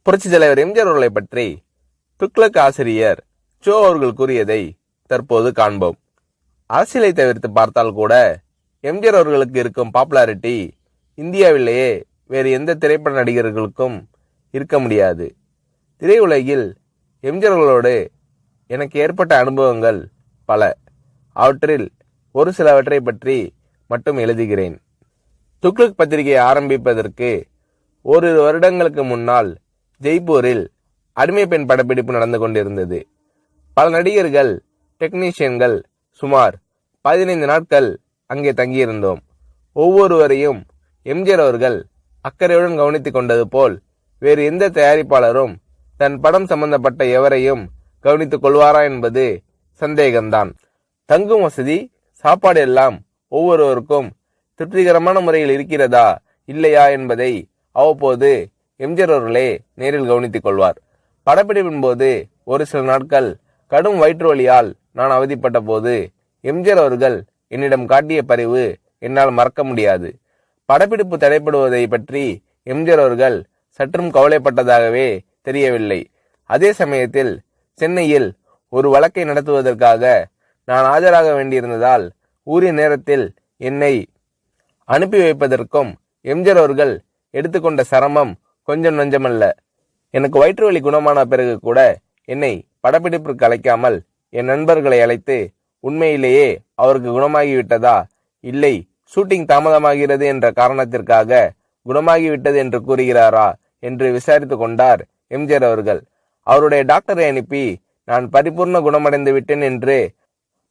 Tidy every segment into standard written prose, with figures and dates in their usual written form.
புரட்சி தலைவர் எம்ஜிஆர் அவர்களை பற்றி துக்ளக் ஆசிரியர் சோ அவர்கள் கூறியதை தற்போது காண்போம். அரசியலை தவிர்த்து பார்த்தால் கூட எம்ஜிஆர் அவர்களுக்கு இருக்கும் பாப்புலாரிட்டி இந்தியாவிலேயே வேறு எந்த திரைப்பட நடிகர்களுக்கும் இருக்க முடியாது. திரையுலகில் எம்ஜிஆர் அவர்களோடு எனக்கு ஏற்பட்ட அனுபவங்கள் பல. அவற்றில் ஒரு சிலவற்றை பற்றி மட்டும் எழுதுகிறேன். துக்ளக் பத்திரிகை ஆரம்பிப்பதற்கு ஓரிரு வருடங்களுக்கு முன்னால் ஜெய்ப்பூரில் அடிமை பெண் படப்பிடிப்பு நடந்து கொண்டிருந்தது. பல நடிகர்கள், டெக்னீஷியன்கள் சுமார் 15 நாட்கள் அங்கே தங்கியிருந்தோம். ஒவ்வொருவரையும் எம்ஜிஆர் அவர்கள் அக்கறையுடன் கவனித்துக் கொண்டது போல் வேறு எந்த தயாரிப்பாளரும் தன் படம் சம்பந்தப்பட்ட எவரையும் கவனித்துக் கொள்வாரா என்பது சந்தேகம்தான். தங்கும் வசதி, சாப்பாடு எல்லாம் ஒவ்வொருவருக்கும் திருப்திகரமான முறையில் இருக்கிறதா இல்லையா என்பதை அவ்வப்போது எம்ஜிஆர் அவர்களே நேரில் கவனித்துக் கொள்வார். படப்பிடிப்பின் போது ஒரு சில நாட்கள் கடும் வயிற்று வலியால் நான் அவதிப்பட்ட போது எம்ஜிஆர் அவர்கள் என்னிடம் காட்டிய பரிவு என்னால் மறக்க முடியாது. படப்பிடிப்பு தடைப்படுவதை பற்றி எம்ஜிஆர் அவர்கள் சற்றும் கவலைப்பட்டதாகவே தெரியவில்லை. அதே சமயத்தில் சென்னையில் ஒரு வழக்கை நடத்துவதற்காக நான் ஆஜராக வேண்டியிருந்ததால் உரிய நேரத்தில் என்னை அனுப்பி வைப்பதற்கும் எம்ஜிஆர் அவர்கள் எடுத்துக்கொண்ட சிரமம் கொஞ்சம் நஞ்சமல்ல. எனக்கு வயிற்று வலி குணமான பிறகு கூட என்னை படப்பிடிப்பிற்கு அழைக்காமல் என் நண்பர்களை அழைத்து உண்மையிலேயே அவருக்கு குணமாகிவிட்டதா, இல்லை ஷூட்டிங் தாமதமாகிறது என்ற காரணத்திற்காக குணமாகிவிட்டது என்று கூறுகிறாரா என்று விசாரித்து கொண்டார் எம்ஜிஆர் அவர்கள். அவருடைய டாக்டரை அனுப்பி நான் பரிபூர்ண குணமடைந்து விட்டேன் என்று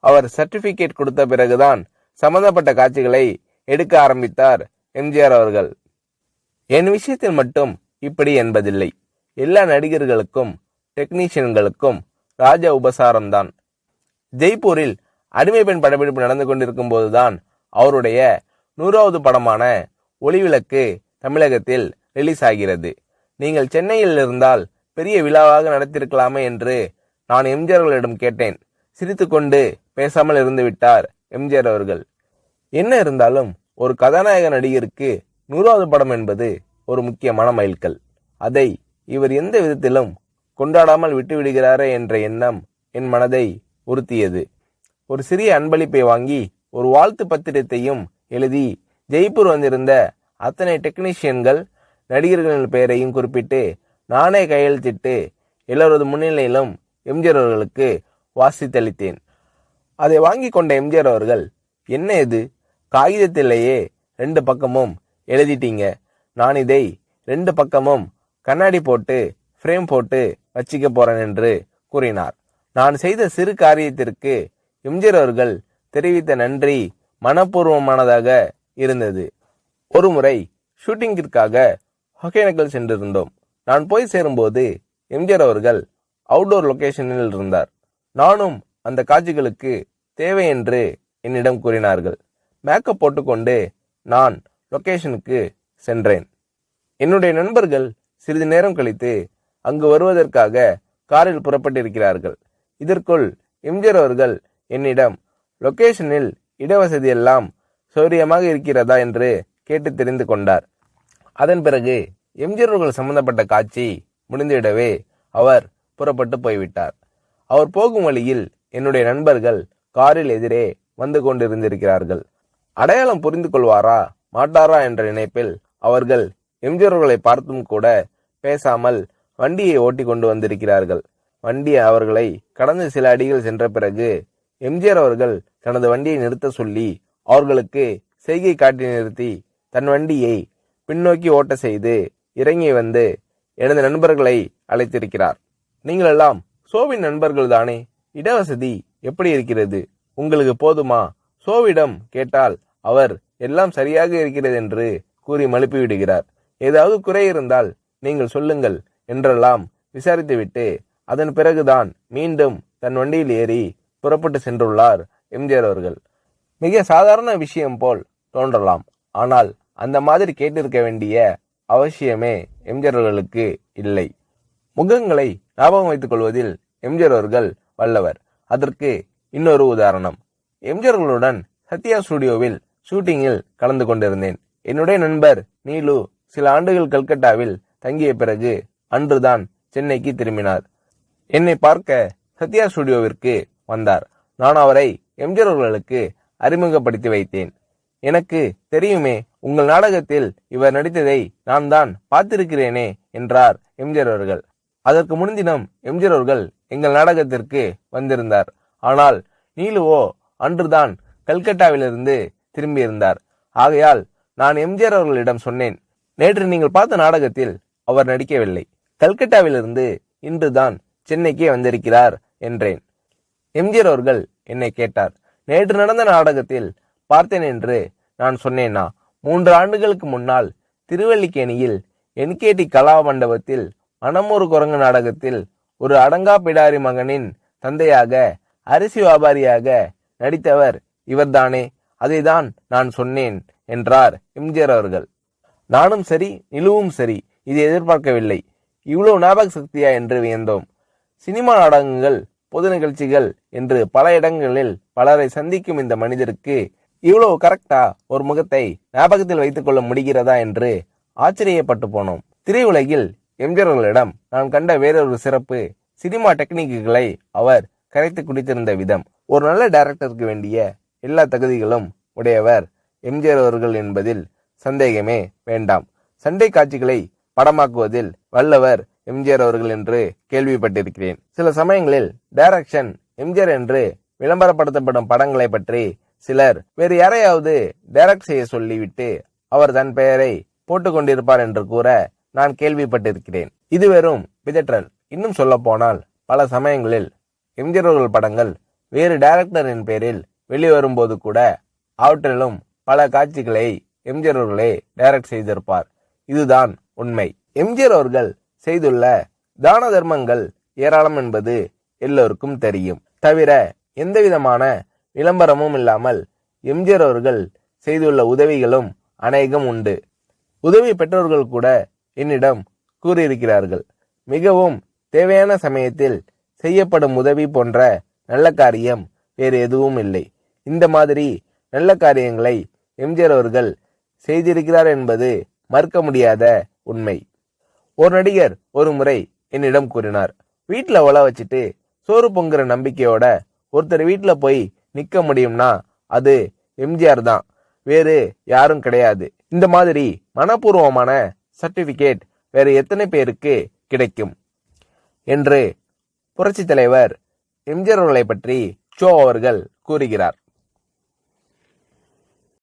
அவர் சர்டிபிகேட் கொடுத்த பிறகுதான் சம்பந்தப்பட்ட காட்சிகளை எடுக்க ஆரம்பித்தார் எம்ஜிஆர் அவர்கள். என் விஷயத்தில் மட்டும் இப்படி என்பதில்லை. எல்லா நடிகர்களுக்கும் டெக்னீஷியன்களுக்கும் ராஜ உபசாரம்தான். ஜெய்ப்பூரில் அடிமை பெண் படப்பிடிப்பு நடந்து கொண்டிருக்கும் போதுதான் அவருடைய 100வது படமான ஒளிவிளக்கு தமிழகத்தில் ரிலீஸ் ஆகிறது. நீங்கள் சென்னையில் இருந்தால் பெரிய விழாவாக நடத்திருக்கலாமே என்று நான் எம்ஜிஆர் அவர்களிடம் கேட்டேன். சிரித்துக்கொண்டு பேசாமல் இருந்து விட்டார் எம்ஜிஆர் அவர்கள். என்ன இருந்தாலும் ஒரு கதாநாயக நடிகருக்கு 100வது படம் என்பது ஒரு முக்கியமான மைல்கல். அதை இவர் எந்த விதத்திலும் கொண்டாடாமல் விட்டுவிடுகிறாரே என்ற எண்ணம் என் மனதை உறுத்தியது. ஒரு சிறிய அன்பளிப்பை வாங்கி ஒரு வாழ்த்து பத்திரத்தையும் எழுதி ஜெய்ப்பூர் வந்திருந்த அத்தனை டெக்னீஷியன்கள், நடிகர்களின் பெயரையும் குறிப்பிட்டு நானே கையெழுத்திட்டு எல்லோரது முன்னிலையிலும் எம்ஜிஆர் அவர்களுக்கு வாசித்தளித்தேன். அதை வாங்கி கொண்ட எம்ஜிஆர் அவர்கள், என்ன இது, காகிதத்திலேயே 2 பக்கமும் எழுதிட்டீங்க, நான் இதை 2 பக்கமும் கண்ணாடி போட்டு ஃப்ரேம் போட்டு வச்சிக்க போறேன் என்று கூறினார். நான் செய்த சிறு காரியத்திற்கு எம்ஜிஆர் அவர்கள் தெரிவித்த நன்றி மனப்பூர்வமானதாக இருந்தது. ஒரு முறை ஷூட்டிங்கிற்காக ஒகேனக்கல் சென்றிருந்தோம். நான் போய் சேரும்போது எம்ஜிஆர் அவர்கள் அவுட்டோர் லொகேஷனில் இருந்தார். நானும் அந்த காட்சிகளுக்கு தேவை என்று என்னிடம் கூறினார்கள். மேக்கப் போட்டுக்கொண்டு நான் லொகேஷனுக்கு சென்றேன். என்னுடைய நண்பர்கள் சிறிது நேரம் கழித்து அங்கு வருவதற்காக காரில் புறப்பட்டிருக்கிறார்கள். இதற்குள் எம்ஜிஆர் அவர்கள் என்னிடம் லொகேஷனில் இடவசதி எல்லாம் சௌரியமாக இருக்கிறதா என்று கேட்டு தெரிந்து கொண்டார். அதன் பிறகு எம்ஜிஆர் அவர்கள் சம்பந்தப்பட்ட காட்சி முடிந்துவிடவே அவர் புறப்பட்டு போய்விட்டார். அவர் போகும் வழியில் என்னுடைய நண்பர்கள் காரில் எதிரே வந்து கொண்டிருந்திருக்கிறார்கள். அடையாளம் புரிந்து கொள்வாரா மாட்டாரா என்ற நினைப்பில் அவர்கள் எம்ஜிஆர் அவர்களை பார்த்தும் கூட பேசாமல் வண்டியை ஓட்டி கொண்டு வந்திருக்கிறார்கள். வண்டி அவர்களை கடந்து சில அடிகள் சென்ற பிறகு எம்ஜிஆர் அவர்கள் தனது வண்டியை நிறுத்த சொல்லி அவர்களுக்கு செய்கை காட்டி நிறுத்தி தன் வண்டியை பின்னோக்கி ஓட்ட செய்து இறங்கி வந்து எனது நண்பர்களை அழைத்திருக்கிறார். நீங்கள் எல்லாம் சோவின் நண்பர்கள் தானே, இடவசதி எப்படி இருக்கிறது, உங்களுக்கு போதுமா? சோவிடம் கேட்டால் அவர் எல்லாம் சரியாக இருக்கிறது என்று கூறி மழுப்பி விடுகிறார். ஏதாவது குறை இருந்தால் நீங்கள் சொல்லுங்கள் என்றெல்லாம் விசாரித்துவிட்டு அதன் பிறகுதான் மீண்டும் தன் வண்டியில் ஏறி புறப்பட்டு சென்றுள்ளார் எம்ஜிஆர் அவர்கள். மிக சாதாரண விஷயம் போல் தோன்றலாம், ஆனால் அந்த மாதிரி கேட்டிருக்க வேண்டிய அவசியமே எம்ஜிஆர் அவர்களுக்கு இல்லை. முகங்களை ஞாபகம் வைத்துக் கொள்வதில் எம்ஜிஆர் அவர்கள் வல்லவர். அதற்கு இன்னொரு உதாரணம். எம்ஜிஆர் அவர்களுடன் சத்யா ஸ்டுடியோவில் ஷூட்டிங்கில் கலந்து கொண்டிருந்தேன். என்னுடைய நண்பர் நீலு சில ஆண்டுகள் கல்கட்டாவில் தங்கிய பிறகு அன்றுதான் சென்னைக்கு திரும்பினார். என்னை பார்க்க சத்யா ஸ்டுடியோவிற்கு வந்தார். நான் அவரை எம்ஜிஆர் அவர்களுக்கு அறிமுகப்படுத்தி வைத்தேன். எனக்கு தெரியுமே, உங்கள் நாடகத்தில் இவர் நடித்ததை நான் தான் பார்த்திருக்கிறேனே என்றார் எம்ஜிஆர் அவர்கள். அதற்கு முன்தினம் எம்ஜிஆர் அவர்கள் எங்கள் நாடகத்திற்கு வந்திருந்தார். ஆனால் நீலுவோ அன்றுதான் கல்கட்டாவிலிருந்து திரும்பியிருந்தார். ஆகையால் நான் எம்ஜிஆர் அவர்களிடம் சொன்னேன், நேற்று நீங்கள் பார்த்த நாடகத்தில் அவர் நடிக்கவில்லை. கல்கட்டாவிலிருந்து இன்றுதான் சென்னைக்கே வந்திருக்கிறார் என்றேன். எம்ஜிஆர் அவர்கள் என்னை கேட்டார், நேற்று நடந்த நாடகத்தில் பார்த்தேன் என்று நான் சொன்னேனா? 3 ஆண்டுகளுக்கு முன்னால் திருவல்லிக்கேணியில் என்கேடி கலா மண்டபத்தில் மனமொரு குரங்கு நாடகத்தில் ஒரு அடங்கா பிடாரி மகனின் தந்தையாக அரிசி வியாபாரியாக நடித்தவர் இவர்தானே, அதைதான் நான் சொன்னேன் என்றார் எம்ஜிஆர் அவர்கள். நானும் சரி, நிலுவும் சரி, இதை எதிர்பார்க்கவில்லை. இவ்வளவு ஞாபக சக்தியா என்று வியந்தோம். சினிமா நாடகங்கள், பொது நிகழ்ச்சிகள் என்று பல இடங்களில் பலரை சந்திக்கும் இந்த மனிதருக்கு இவ்வளவு கரெக்டா ஒரு முகத்தை ஞாபகத்தில் வைத்துக் கொள்ள முடிகிறதா என்று ஆச்சரியப்பட்டு போனோம். திரையுலகில் எம்ஜிஆர் அவர்களிடம் நான் கண்ட வேறொரு சிறப்பு, சினிமா டெக்னிக்குகளை அவர் கரைத்து குடித்திருந்த விதம். ஒரு நல்ல டைரக்டருக்கு வேண்டிய எல்லா தகுதிகளும் உடையவர் எம்ஜிஆர் அவர்கள் என்பதில் சந்தேகமே வேண்டாம். சண்டை காட்சிகளை படமாக்குவதில் வல்லவர் எம்ஜிஆர் அவர்கள் என்று கேள்விப்பட்டிருக்கிறேன். சில சமயங்களில் டைரக்ஷன் எம்ஜிஆர் என்று விளம்பரப்படுத்தப்படும் படங்களை பற்றி சிலர் வேறு யாரையாவது டைரக்ட் செய்ய சொல்லிவிட்டு அவர் தன் பெயரை போட்டுக் கொண்டிருப்பார் என்று கூற நான் கேள்விப்பட்டிருக்கிறேன். இது வெறும் பிதற்றல். இன்னும் சொல்ல போனால் பல சமயங்களில் எம்ஜிஆர் அவர்கள் படங்கள் வேறு டைரக்டரின் பெயரில் வெளிவரும்போது கூட அவற்றிலும் பல காட்சிகளை எம்ஜிஆர் அவர்களே டைரக்ட் செய்திருப்பார். இதுதான் உண்மை. எம்ஜிஆர் அவர்கள் செய்துள்ள தான தர்மங்கள் ஏராளம் என்பது எல்லோருக்கும் தெரியும். தவிர எந்தவிதமான விளம்பரமும் இல்லாமல் எம்ஜிஆர் அவர்கள் செய்துள்ள உதவிகளும் அநேகம் உண்டு. உதவி பெற்றோர்கள் கூட என்னிடம் கூறியிருக்கிறார்கள். மிகவும் தேவையான சமயத்தில் செய்யப்படும் உதவி போன்ற நல்ல காரியம் வேறு எதுவும் இல்லை. இந்த மாதிரி நல்ல காரியங்களை எம்ஜிஆர் அவர்கள் செய்திருக்கிறார் என்பது மறுக்க முடியாத உண்மை. ஒரு நடிகர் ஒரு முறை என்னிடம் கூறினார், வீட்டுல ஒல வச்சுட்டு சோறு பொங்குற நம்பிக்கையோட ஒருத்தர் வீட்டுல போய் நிக்க முடியும்னா அது எம்ஜிஆர் தான், வேறு யாரும் கிடையாது. இந்த மாதிரி மனப்பூர்வமான சர்டிபிகேட் வேறு எத்தனை பேருக்கு கிடைக்கும் என்று புரட்சி தலைவர் எம்ஜிஆர் அவர்களை பற்றி ஷோ அவர்கள் கூறுகிறார்.